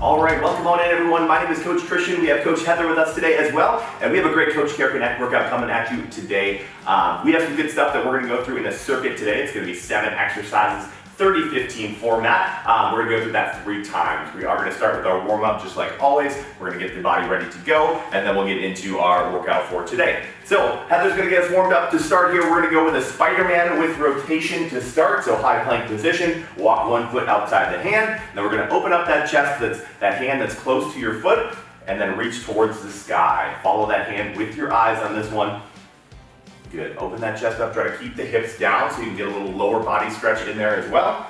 All right, welcome on in everyone. My name is Coach Christian. We have Coach Heather with us today as well, and we have a great Coach Care Connect workout coming at you today. We have some good stuff that we're going to go through in a circuit today. It's going to be 7 exercises, 30-15 format. We're going to go through that 3 times. We are going to start with our warm-up just like always. We're going to get the body ready to go, and then we'll get into our workout for today. So Heather's going to get us warmed up to start here. We're going to go with a Spider-Man with rotation to start. So high plank position, walk 1 foot outside the hand. Then we're going to open up that chest, that hand that's close to your foot, and then reach towards the sky. Follow that hand with your eyes on this one. Good. Open that chest up. Try to keep the hips down so you can get a little lower body stretch in there as well.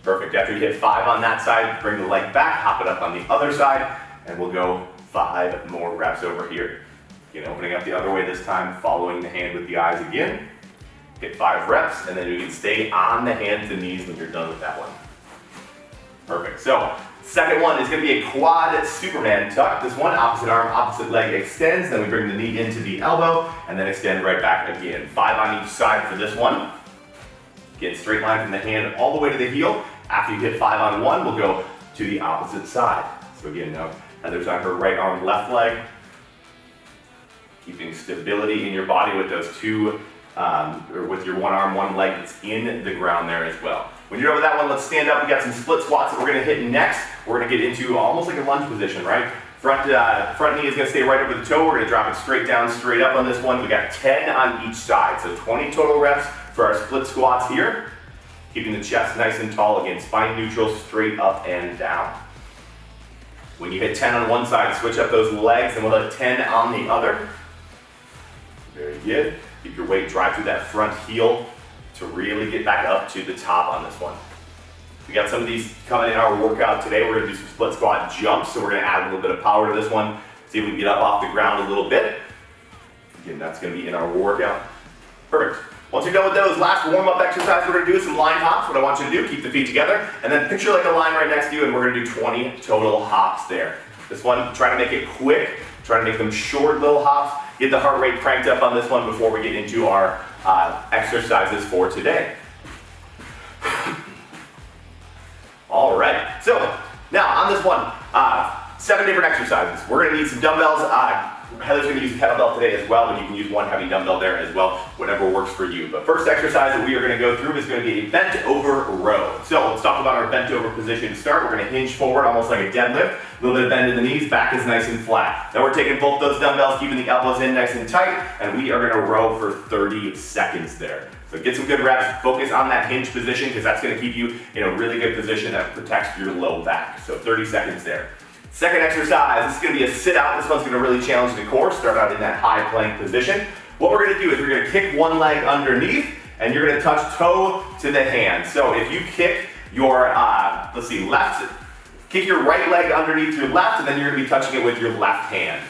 Perfect. After you hit 5 on that side, bring the leg back, hop it up on the other side, and we'll go 5 more reps over here. Again, opening up the other way this time, following the hand with the eyes again. Hit 5 reps, and then you can stay on the hands and knees when you're done with that one. Perfect. So, second one is going to be a quad Superman tuck. This one, opposite arm, opposite leg extends. Then we bring the knee into the elbow and then extend right back again. 5 on each side for this one. Again, straight line from the hand all the way to the heel. After you hit 5 on one, we'll go to the opposite side. So again, now Heather's on her right arm, left leg. Keeping stability in your body with those two, or with your one arm, one leg that's in the ground there as well. When you're over that one, let's stand up. We got some split squats that we're going to hit next. We're going to get into almost like a lunge position, right? Front knee is going to stay right over the toe. We're going to drop it straight down, straight up on this one. We got 10 on each side, so 20 total reps for our split squats here. Keeping the chest nice and tall again, spine neutral, straight up and down. When you hit 10 on one side, switch up those legs and we'll hit 10 on the other. Very good. Keep your weight drive through that front heel to really get back up to the top on this one. We got some of these coming in our workout today. We're going to do some split squat jumps, so we're going to add a little bit of power to this one. See if we can get up off the ground a little bit. Again, that's going to be in our workout. Perfect. Once you're done with those last warm-up exercises, we're going to do some line hops. What I want you to do, keep the feet together, and then picture like a line right next to you, and we're going to do 20 total hops there. This one, try to make it quick. Try to make them short little hops. Get the heart rate cranked up on this one before we get into our exercises for today. All right, so now on this one, 7 different exercises. We're gonna need some dumbbells. Heather's gonna use a kettlebell today as well, but you can use one heavy dumbbell there as well, whatever works for you. But first exercise that we are gonna go through is gonna be a bent over row. So let's talk about our bent over position to start. We're gonna hinge forward almost like a deadlift. A little bit of bend in the knees, back is nice and flat. Then we're taking both those dumbbells, keeping the elbows in nice and tight, and we are gonna row for 30 seconds there. So get some good reps, focus on that hinge position because that's gonna keep you in a really good position that protects your low back. So 30 seconds there. Second exercise, this is gonna be a sit out. This one's gonna really challenge the core. Start out in that high plank position. What we're gonna do is we're gonna kick one leg underneath and you're gonna touch toe to the hand. So if you kick your, kick your right leg underneath your left and then you're gonna be touching it with your left hand.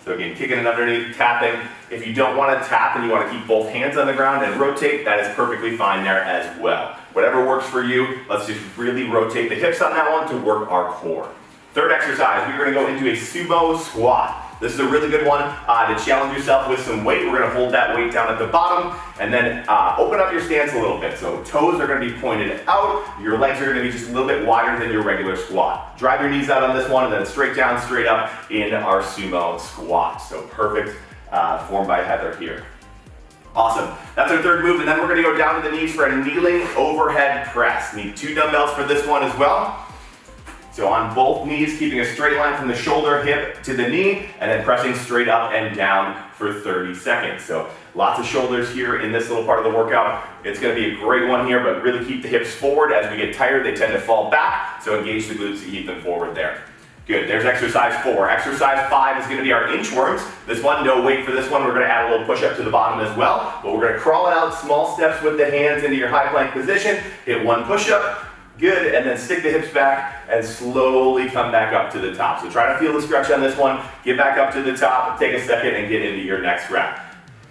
So again, kicking it underneath, tapping. If you don't wanna tap and you wanna keep both hands on the ground and rotate, that is perfectly fine there as well. Whatever works for you, let's just really rotate the hips on that one to work our core. Third exercise, we're gonna go into a sumo squat. This is a really good one to challenge yourself with some weight. We're gonna hold that weight down at the bottom and then open up your stance a little bit. So toes are gonna be pointed out. Your legs are gonna be just a little bit wider than your regular squat. Drive your knees out on this one and then straight down, straight up in our sumo squat. So perfect form by Heather here. Awesome. That's our third move, and then we're gonna go down to the knees for a kneeling overhead press. Need 2 dumbbells for this one as well. So on both knees, keeping a straight line from the shoulder, hip to the knee, and then pressing straight up and down for 30 seconds. So lots of shoulders here in this little part of the workout. It's gonna be a great one here, but really keep the hips forward. As we get tired, they tend to fall back, so engage the glutes to keep them forward there. Good, there's exercise 4. Exercise 5 is gonna be our inchworms. This one, no weight for this one. We're gonna add a little push up to the bottom as well, but we're gonna crawl it out, small steps with the hands into your high plank position, hit 1 push up, good, and then stick the hips back and slowly come back up to the top. So try to feel the stretch on this one, get back up to the top, take a second and get into your next rep.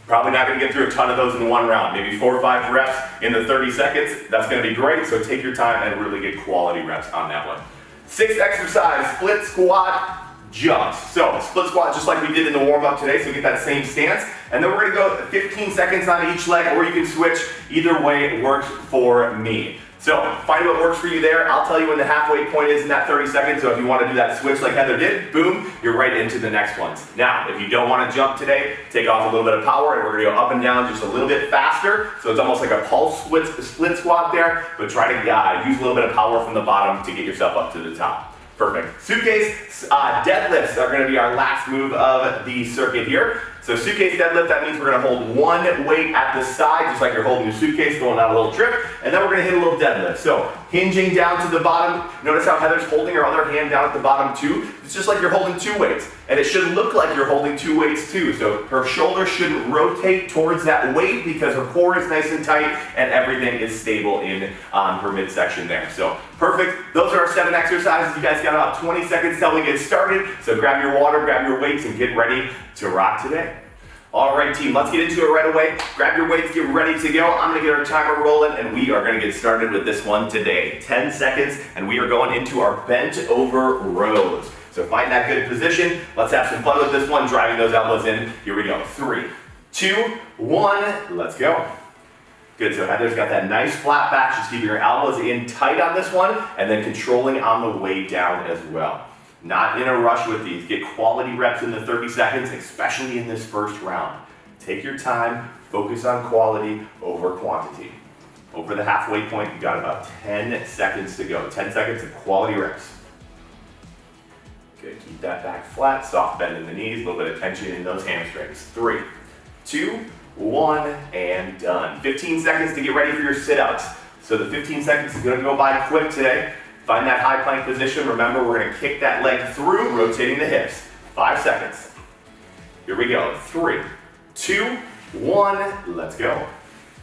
Probably not gonna get through a ton of those in one round, maybe 4 or 5 reps in the 30 seconds. That's gonna be great, so take your time and really get quality reps on that one. 6th exercise, split squat jumps. So split squat just like we did in the warm-up today, so get that same stance. And then we're gonna go 15 seconds on each leg, or you can switch. Either way works for me. So find what works for you there. I'll tell you when the halfway point is in that 30 seconds. So if you want to do that switch like Heather did, boom, you're right into the next ones. Now, if you don't want to jump today, take off a little bit of power and we're going to go up and down just a little bit faster. So it's almost like a pulse split squat there, but try to use a little bit of power from the bottom to get yourself up to the top. Perfect. Suitcase deadlifts are going to be our last move of the circuit here. So suitcase deadlift, that means we're going to hold one weight at the side, just like you're holding your suitcase going on a little trip, and then we're going to hit a little deadlift. So hinging down to the bottom, notice how Heather's holding her other hand down at the bottom too. It's just like you're holding two weights, and it should look like you're holding two weights too. So her shoulder shouldn't rotate towards that weight because her core is nice and tight and everything is stable in her midsection there. So perfect. Those are our 7 exercises. You guys got about 20 seconds till we get started. So grab your water, grab your weights, and get ready to rock today. All right, team, let's get into it right away. Grab your weights, get ready to go. I'm gonna get our timer rolling, and we are gonna get started with this one today. 10 seconds, and we are going into our bent over rows. So find that good position. Let's have some fun with this one, driving those elbows in. Here we go. 3, 2, 1, let's go. Good, so Heather's got that nice flat back. She's keeping her elbows in tight on this one, and then controlling on the way down as well. Not in a rush with these. Get quality reps in the 30 seconds, especially in this first round. Take your time, focus on quality over quantity. Over the halfway point, you got about 10 seconds to go. 10 seconds of quality reps. Good, keep that back flat, soft bend in the knees, a little bit of tension in those hamstrings. 3, 2, 1, and done. 15 seconds to get ready for your sit-ups. So the 15 seconds is gonna go by quick today. Find that high plank position. Remember, we're gonna kick that leg through, rotating the hips. 5 seconds. Here we go. 3, 2, 1, let's go.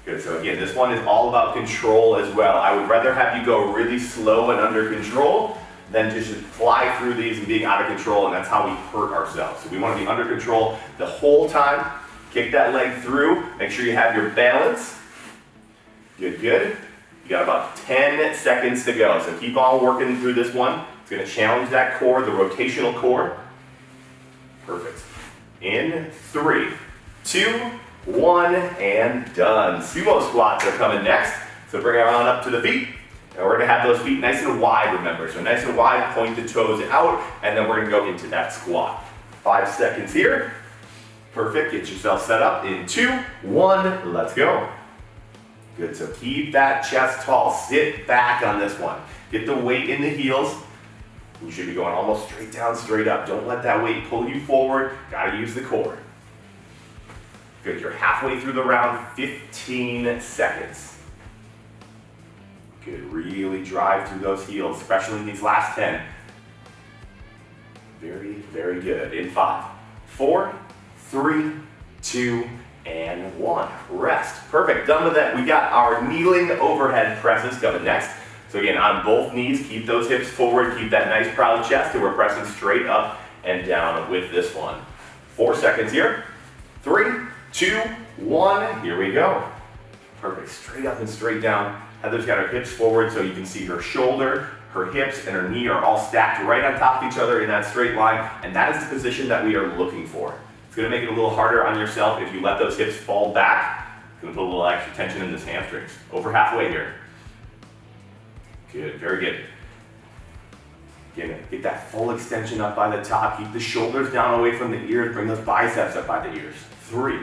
Good, so again, this one is all about control as well. I would rather have you go really slow and under control than just fly through these and being out of control, and that's how we hurt ourselves. So we wanna be under control the whole time. Kick that leg through, make sure you have your balance. Good, good. You got about 10 seconds to go, so keep on working through this one. It's gonna challenge that core, the rotational core. Perfect. In 3, 2, 1, and done. Sumo squats are coming next. So bring our arm up to the feet, and we're gonna have those feet nice and wide, remember. So nice and wide, point the toes out, and then we're gonna go into that squat. 5 seconds here. Perfect, get yourself set up in 2, 1, let's go. Good, so keep that chest tall. Sit back on this one. Get the weight in the heels. You should be going almost straight down, straight up. Don't let that weight pull you forward. Gotta use the core. Good, you're halfway through the round, 15 seconds. Good, really drive through those heels, especially in these last 10. Very, very good. In 5, 4, 3, 2, and 1. Rest. Perfect. Done with that. We got our kneeling overhead presses coming next. So again, on both knees, keep those hips forward, keep that nice proud chest, and we're pressing straight up and down with this one. 4 seconds here. 3, 2, 1. Here we go. Perfect. Straight up and straight down. Heather's got her hips forward so you can see her shoulder, her hips, and her knee are all stacked right on top of each other in that straight line, and that is the position that we are looking for. It's gonna make it a little harder on yourself if you let those hips fall back. It's gonna put a little extra tension in this hamstrings. Over halfway here. Good, very good. Again, get that full extension up by the top. Keep the shoulders down away from the ears. Bring those biceps up by the ears. 3,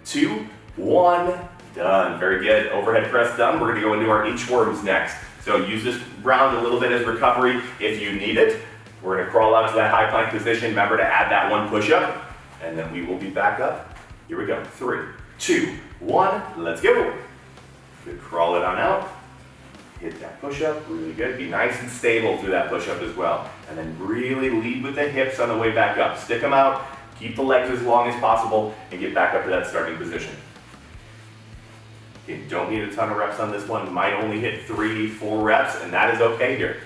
2, 1, done. Very good. Overhead press done. We're gonna go into our inchworms next. So use this round a little bit as recovery if you need it. We're gonna crawl out to that high plank position. Remember to add that 1 push-up. And then we will be back up. Here we go. 3, 2, 1, let's go. Good, crawl it on out. Hit that push-up, really good. Be nice and stable through that push-up as well. And then really lead with the hips on the way back up. Stick them out, keep the legs as long as possible, and get back up to that starting position. You don't need a ton of reps on this one. You might only hit 3, 4 reps, and that is okay here.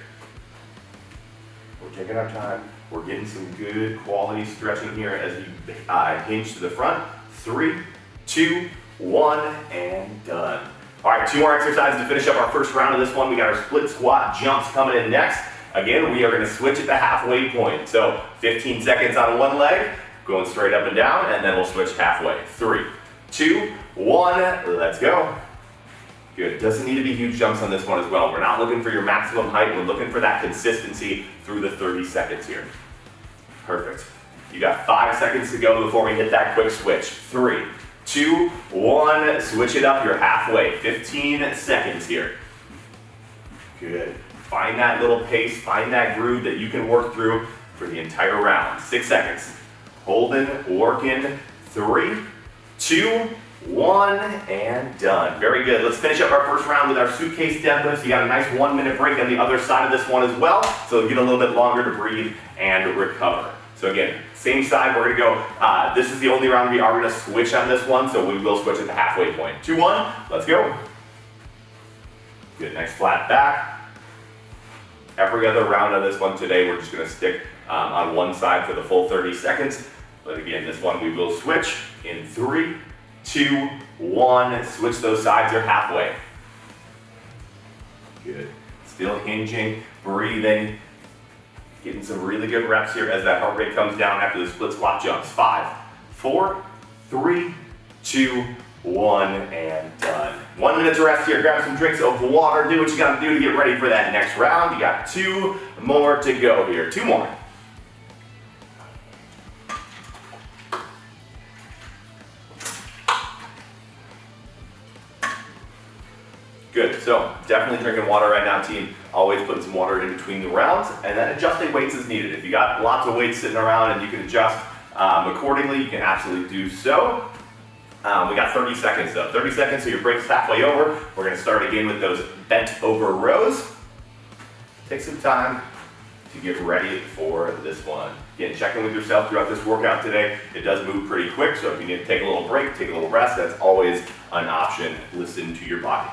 We're taking our time. We're getting some good quality stretching here as you hinge to the front. 3, 2, 1, and done. All right, 2 more exercises to finish up our first round of this one. We got our split squat jumps coming in next. Again, we are gonna switch at the halfway point. So 15 seconds on one leg, going straight up and down, and then we'll switch halfway. 3, 2, 1, let's go. Good. Doesn't need to be huge jumps on this one as well. We're not looking for your maximum height. We're looking for that consistency through the 30 seconds here. Perfect. You got 5 seconds to go before we hit that quick switch. 3, 2, 1. Switch it up. You're halfway. 15 seconds here. Good. Find that little pace. Find that groove that you can work through for the entire round. 6 seconds. Holding, working. 3, 2, 1, and done. Very good. Let's finish up our first round with our suitcase deadlifts. You got a nice 1-minute break on the other side of this one as well, so get a little bit longer to breathe and recover. So again, same side, we're gonna go, this is the only round we are gonna switch on this one, so we will switch at the halfway point. 2, 1, let's go. Good, nice flat back. Every other round on this one today, we're just gonna stick on one side for the full 30 seconds. But again, this one we will switch in 3, 2, 1, switch those sides, you're halfway. Good. Still hinging, breathing, getting some really good reps here as that heart rate comes down after the split squat jumps. 5, 4, 3, 2, 1, and done. 1 minute to rest here. Grab some drinks of water. Do what you gotta do to get ready for that next round. You got 2 more to go here. 2 more. Good, so definitely drinking water right now, team. Always putting some water in between the rounds, and then adjusting weights as needed. If you got lots of weights sitting around and you can adjust accordingly, you can absolutely do so. We got 30 seconds though. 30 seconds, so your break's halfway over. We're gonna start again with those bent over rows. Take some time to get ready for this one. Again, check in with yourself throughout this workout today. It does move pretty quick, so if you need to take a little break, take a little rest, that's always an option. Listen to your body.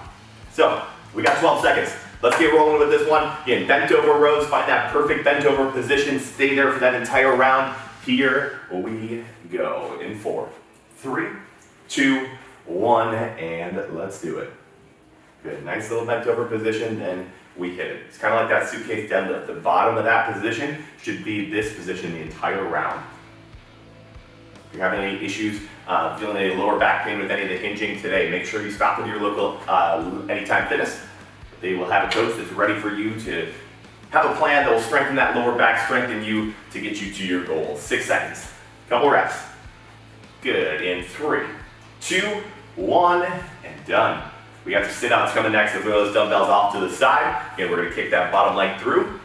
So, we got 12 seconds. Let's get rolling with this one. Again, bent over rows, find that perfect bent over position. Stay there for that entire round. Here we go in 4, 3, 2, 1, and let's do it. Good, nice little bent over position, then we hit it. It's kind of like that suitcase deadlift. The bottom of that position should be this position the entire round. If you're having any issues, feeling any lower back pain with any of the hinging today, make sure you stop with your local Anytime Fitness. They will have a coach that's ready for you to have a plan that will strengthen that lower back, strengthen you to get you to your goals. 6 seconds, couple reps. Good, in 3, 2, 1, and done. We got your sit-outs coming next. So throw those dumbbells off to the side. Again, we're gonna kick that bottom leg through.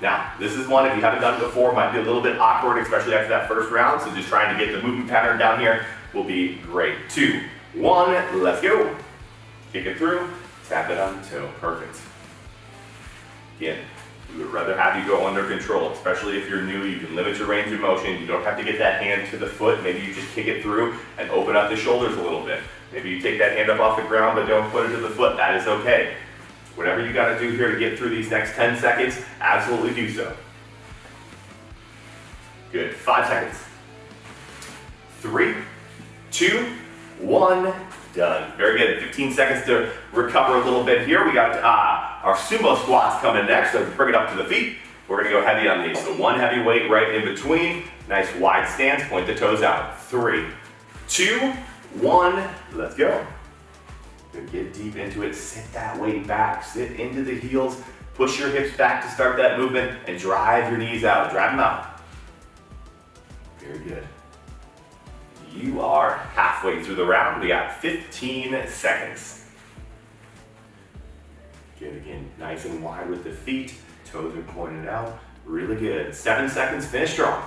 Now, this is one, if you haven't done it before, might be a little bit awkward, especially after that first round, so just trying to get the movement pattern down here will be great. 2, 1, let's go. Kick it through, tap it on the toe, perfect. Again, we would rather have you go under control, especially if you're new. You can limit your range of motion. You don't have to get that hand to the foot. Maybe you just kick it through and open up the shoulders a little bit. Maybe you take that hand up off the ground, but don't put it to the foot. That is okay. Whatever you gotta do here to get through these next 10 seconds, absolutely do so. Good, 5 seconds. 3, 2, 1, done. Very good, 15 seconds to recover a little bit here. We got our sumo squats coming next, so bring it up to the feet. We're gonna go heavy on these. So one heavy weight right in between. Nice wide stance, point the toes out. 3, 2, 1, let's go. Get deep into it, sit that weight back, sit into the heels, push your hips back to start that movement, and drive your knees out, drive them out. Very good. You are halfway through the round. We got 15 seconds. Good, again, nice and wide with the feet, toes are pointed out, really good. 7 seconds, finish strong.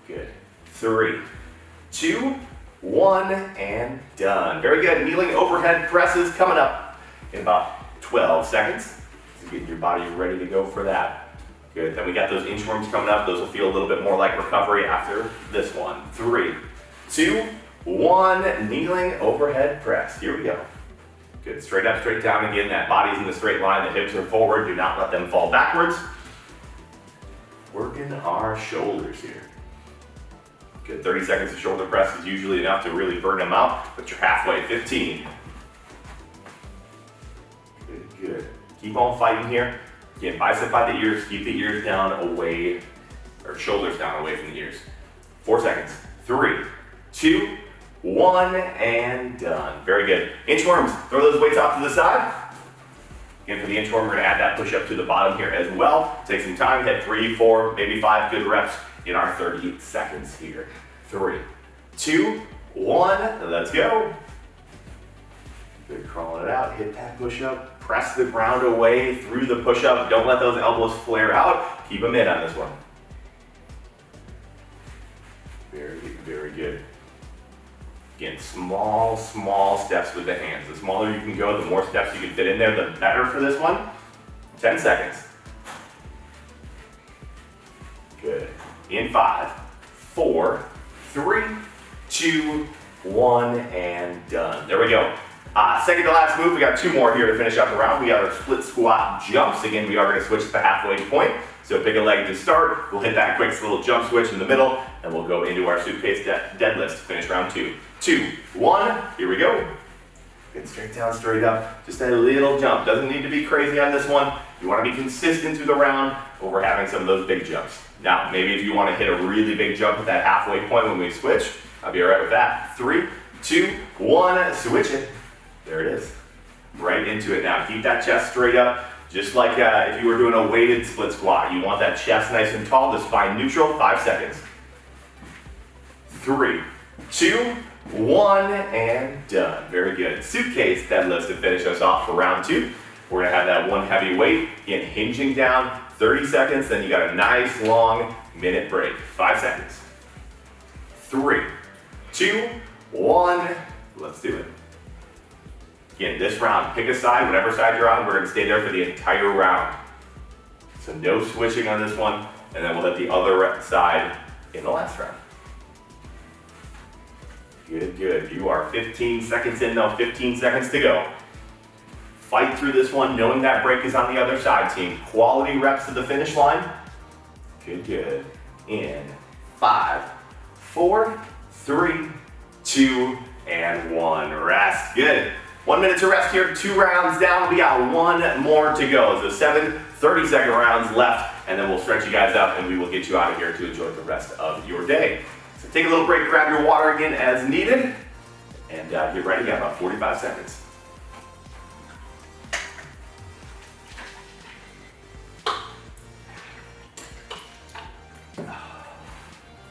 Good, 3, 2, 1, and done. Very good. Kneeling overhead presses coming up in about 12 seconds. So getting your body ready to go for that. Good. Then we got those inchworms coming up. Those will feel a little bit more like recovery after this one. 3, 2, 1. Kneeling overhead press. Here we go. Good. Straight up, straight down again. That body's in the straight line. The hips are forward. Do not let them fall backwards. Working our shoulders here. Good, 30 seconds of shoulder press is usually enough to really burn them out, but you're halfway, 15. Good, good. Keep on fighting here. Again, bicep by the ears, keep the ears down away, or shoulders down away from the ears. 4 seconds, 3, 2, 1, and done. Very good. Inchworms, throw those weights off to the side. Again, for the inchworm, we're gonna add that push-up to the bottom here as well. Take some time, hit 3, 4, maybe 5 good reps in our 30 seconds here. 3, 2, 1, let's go. Good, crawling it out, hit that push-up, press the ground away through the push-up. Don't let those elbows flare out. Keep them in on this one. Very, very good. Again, small steps with the hands. The smaller you can go, the more steps you can fit in there, the better for this one. 10 seconds. Good. In 5, 4, 3, 2, 1, and done. There we go. Second to last move, we got 2 more here to finish up the round. We got our split squat jumps. Again, we are going to switch to the halfway point. So pick a leg to start. We'll hit that quick little jump switch in the middle, and we'll go into our suitcase deadlift to finish round 2. 2, 1, here we go. Get straight down, straight up. Just a little jump. Doesn't need to be crazy on this one. You want to be consistent through the round over having some of those big jumps. Now, maybe if you want to hit a really big jump at that halfway point when we switch, I'll be all right with that. 3, 2, 1, switch it. There it is. Right into it now. Keep that chest straight up. Just like if you were doing a weighted split squat. You want that chest nice and tall, the spine neutral, 5 seconds. 3, 2, 1, and done. Very good. Suitcase deadlifts to finish us off for round 2. We're gonna have that one heavy weight, again, hinging down, 30 seconds, then you got a nice long minute break. 5 seconds. 3, 2, 1, let's do it. Again, this round, pick a side, whatever side you're on, we're gonna stay there for the entire round. So no switching on this one, and then we'll hit the other side in the last round. Good, good. You are 15 seconds in now, 15 seconds to go. Fight through this one, knowing that break is on the other side, team. Quality reps to the finish line. Good, good. In 5, 4, 3, 2, and 1. Rest. Good. 1 minute to rest here, 2 rounds down. We got 1 more to go. So 7 30-second rounds left, and then we'll stretch you guys up and we will get you out of here to enjoy the rest of your day. So take a little break, grab your water again as needed, and get ready. You got about 45 seconds.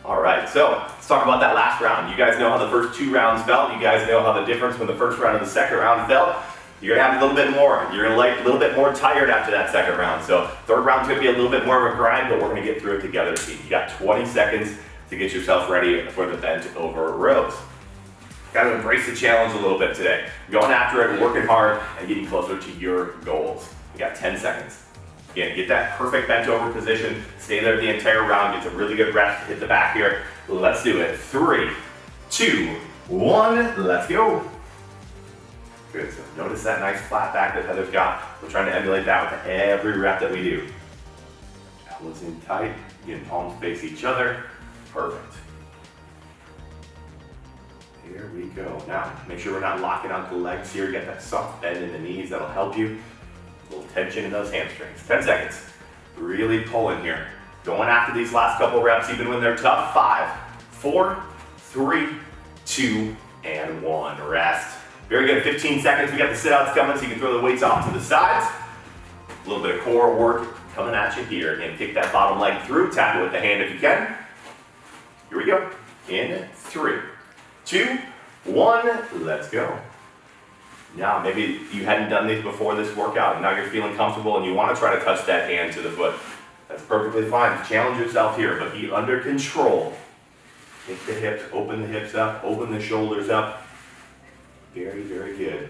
All right, so let's talk about that last round. You guys know how the first 2 rounds felt. You guys know how the difference from the first round and the second round felt. You're gonna have a little bit more. You're gonna like a little bit more tired after that second round. So third round's gonna be a little bit more of a grind, but we're gonna get through it together, team. You got 20 seconds to get yourself ready for the bent over rows. Got to embrace the challenge a little bit today. Going after it, working hard, and getting closer to your goals. We got 10 seconds. Again, get that perfect bent over position. Stay there the entire round. Get some really good reps. Hit the back here. Let's do it. 3, 2, 1. Let's go. Good. So notice that nice flat back that Heather's got. We're trying to emulate that with every rep that we do. Elbows in tight. Again, palms face each other. Perfect. Here we go. Now, make sure we're not locking onto the legs here. Get that soft bend in the knees. That'll help you. A little tension in those hamstrings. 10 seconds. Really pulling here. Going after these last couple reps, even when they're tough. 5, 4, 3, 2, and 1. Rest. Very good. 15 seconds. We got the sit-outs coming, so you can throw the weights off to the sides. A little bit of core work coming at you here. Again, kick that bottom leg through. Tap it with the hand if you can. Here we go. In 3, 2, 1. Let's go. Now, maybe you hadn't done these before this workout, and now you're feeling comfortable and you want to try to touch that hand to the foot. That's perfectly fine. Challenge yourself here, but be under control. Take the hips, open the hips up, open the shoulders up. Very, very good.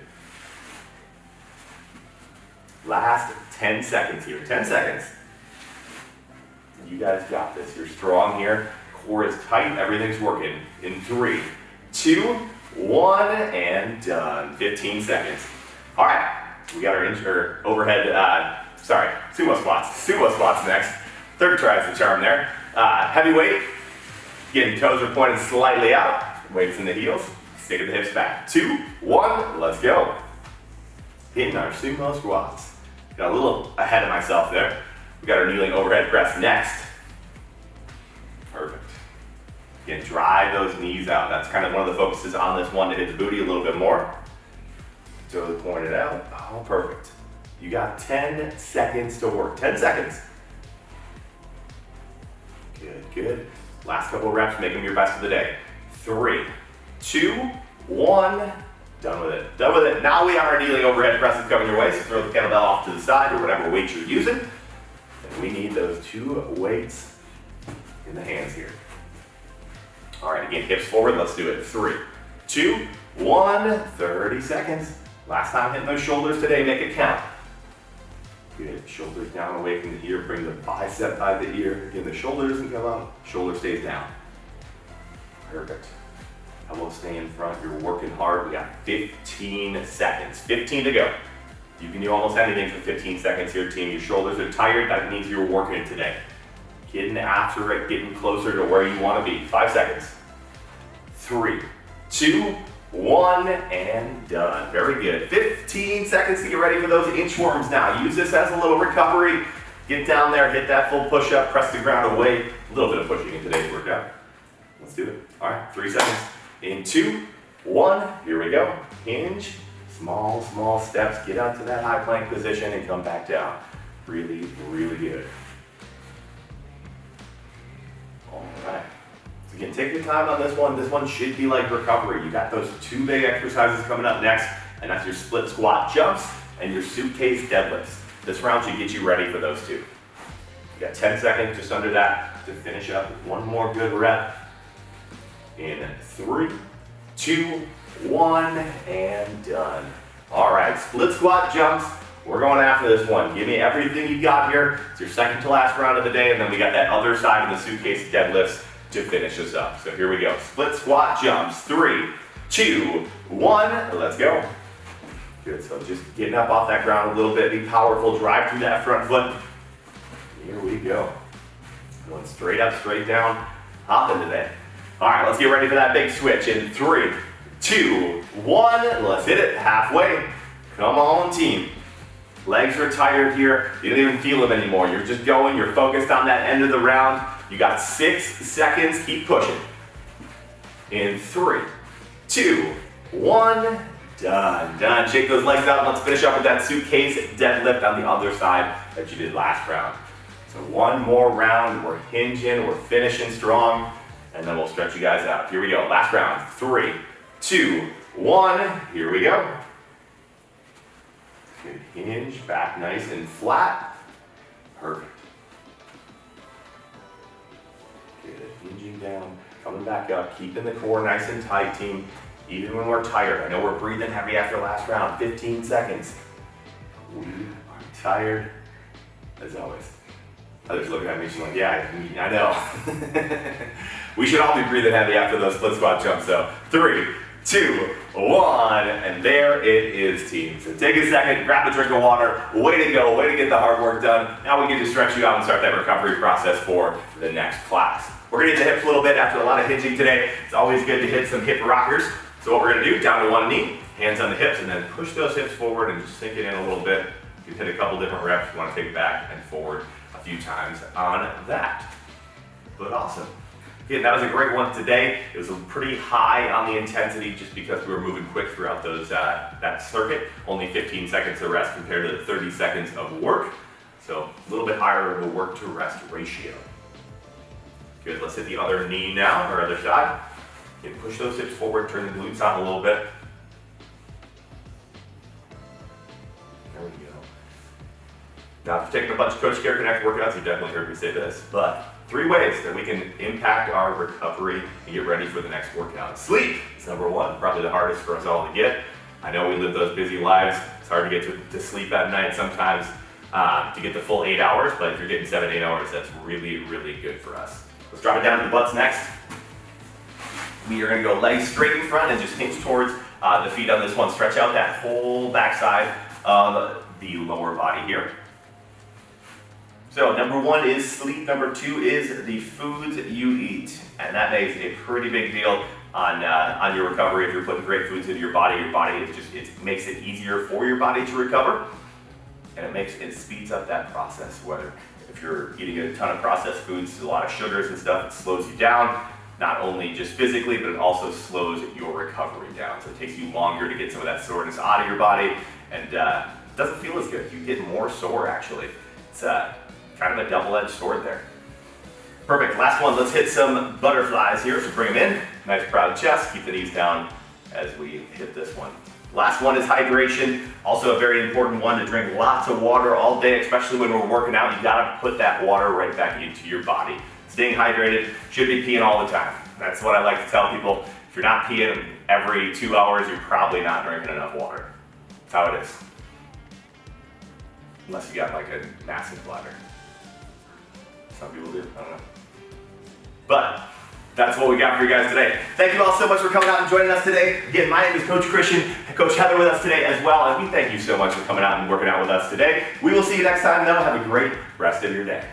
Last 10 seconds here. 10 seconds. You guys got this. You're strong here. Core is tight. Everything's working. In 3, 2, 1, and done. 15 seconds. All right. We got our overhead, sumo squats. Sumo squats next. Third try is the charm there. Heavy weight. Again, toes are pointed slightly out. Weights in the heels. Stick the hips back. 2, 1, let's go. Hitting our sumo squats. Got a little ahead of myself there. We got our kneeling overhead press next. Perfect. Again, drive those knees out. That's kind of one of the focuses on this one, to hit the booty a little bit more. Toes pointed out. Oh, perfect. You got 10 seconds to work. 10 seconds. Good, good. Last couple of reps, make them your best of the day. 3, 2, 1. Done with it. Done with it. Now we have our kneeling overhead presses coming your way, so throw the kettlebell off to the side or whatever weight you're using. And we need those 2 weights in the hands here. All right, again, hips forward. Let's do it. 3, 2, 1. 30 seconds. Last time hitting those shoulders today, make it count. Good. Shoulders down away from the ear. Bring the bicep by the ear. Again, the shoulder doesn't come up. Shoulder stays down. Perfect. Elbow stay in front. You're working hard. We got 15 seconds. 15 to go. You can do almost anything for 15 seconds here, team. Your shoulders are tired. That means you're working it today. Getting after it, getting closer to where you want to be. 5 seconds. 3, 2, 1, and done. Very good. 15 seconds to get ready for those inchworms now. Use this as a little recovery. Get down there, hit that full push-up, press the ground away. A little bit of pushing in today's workout. Let's do it. All right, 3 seconds. In 2, 1, here we go. Hinge, small, small steps. Get up to that high plank position and come back down. Really, really good. All right. So again, take your time on this one. This one should be like recovery. You got those 2 big exercises coming up next, and that's your split squat jumps and your suitcase deadlifts. This round should get you ready for those 2. You got 10 seconds just under that to finish up with one more good rep. In 3, 2, 1, and done. All right, split squat jumps. We're going after this one. Give me everything you got here. It's your second to last round of the day, and then we got that other side of the suitcase deadlifts to finish us up. So here we go. Split squat jumps. 3, 2, 1. Let's go. Good. So just getting up off that ground a little bit. Be powerful. Drive through that front foot. Here we go. Going straight up, straight down. Hop into that. All right, let's get ready for that big switch in 3, 2, 1. Let's hit it halfway. Come on, team. Legs are tired here. You don't even feel them anymore. You're just going. You're focused on that end of the round. You got 6 seconds. Keep pushing. In 3, 2, 1. Done. Done. Shake those legs out. Let's finish up with that suitcase deadlift on the other side that you did last round. So one more round. We're hinging. We're finishing strong. And then we'll stretch you guys out. Here we go. Last round. 3, 2, 1. Here we go. Good. Hinge. Back nice and flat. Perfect. Good. Hinging down. Coming back up. Keeping the core nice and tight, team. Even when we're tired. I know we're breathing heavy after last round. 15 seconds. We are tired as always. Others looking at me, she's like, yeah, I know. We should all be breathing heavy after those split squat jumps, though. 3, 2, 1, and there it is, team. So take a second, grab a drink of water. Way to go, way to get the hard work done. Now we get to stretch you out and start that recovery process for the next class. We're gonna hit the hips a little bit after a lot of hinging today. It's always good to hit some hip rockers. So what we're gonna do, down to one knee, hands on the hips, and then push those hips forward and just sink it in a little bit. You can hit a couple different reps. You wanna take it back and forward a few times on that. But awesome. Again, that was a great one today. It was pretty high on the intensity just because we were moving quick throughout those that circuit. Only 15 seconds of rest compared to the 30 seconds of work. So a little bit higher of a work to rest ratio. Good, let's hit the other knee now, or other side. And push those hips forward, turn the glutes on a little bit. There we go. Now, if you're taking a bunch of Coach Care Connect workouts, you definitely heard me say this, but 3 ways that we can impact our recovery and get ready for the next workout. Sleep is number 1, probably the hardest for us all to get. I know we live those busy lives. It's hard to get to sleep at night sometimes to get the full 8 hours, but if you're getting 7, 8 hours, that's really, really good for us. Let's drop it down to the butts next. We are gonna go legs straight in front and just hinge towards the feet on this one. Stretch out that whole backside of the lower body here. So number 1 is sleep, number 2 is the foods you eat. And that makes a pretty big deal on your recovery. If you're putting great foods into your body it makes it easier for your body to recover. And it speeds up that process. Whether if you're eating a ton of processed foods, a lot of sugars and stuff, it slows you down. not only just physically, but it also slows your recovery down. So it takes you longer to get some of that soreness out of your body, and it doesn't feel as good. You get more sore actually. It's kind of a double-edged sword there. Perfect, last one, let's hit some butterflies here. So bring them in, nice proud chest, keep the knees down as we hit this one. Last one is hydration, also a very important one, to drink lots of water all day, especially when we're working out. You gotta put that water right back into your body. Staying hydrated, should be peeing all the time. That's what I like to tell people. If you're not peeing every 2 hours, you're probably not drinking enough water. That's how it is. Unless you got like a massive bladder. Some people do, I don't know. But that's what we got for you guys today. Thank you all so much for coming out and joining us today. Again, my name is Coach Christian, and Coach Heather with us today as well, and we thank you so much for coming out and working out with us today. We will see you next time though. Have a great rest of your day.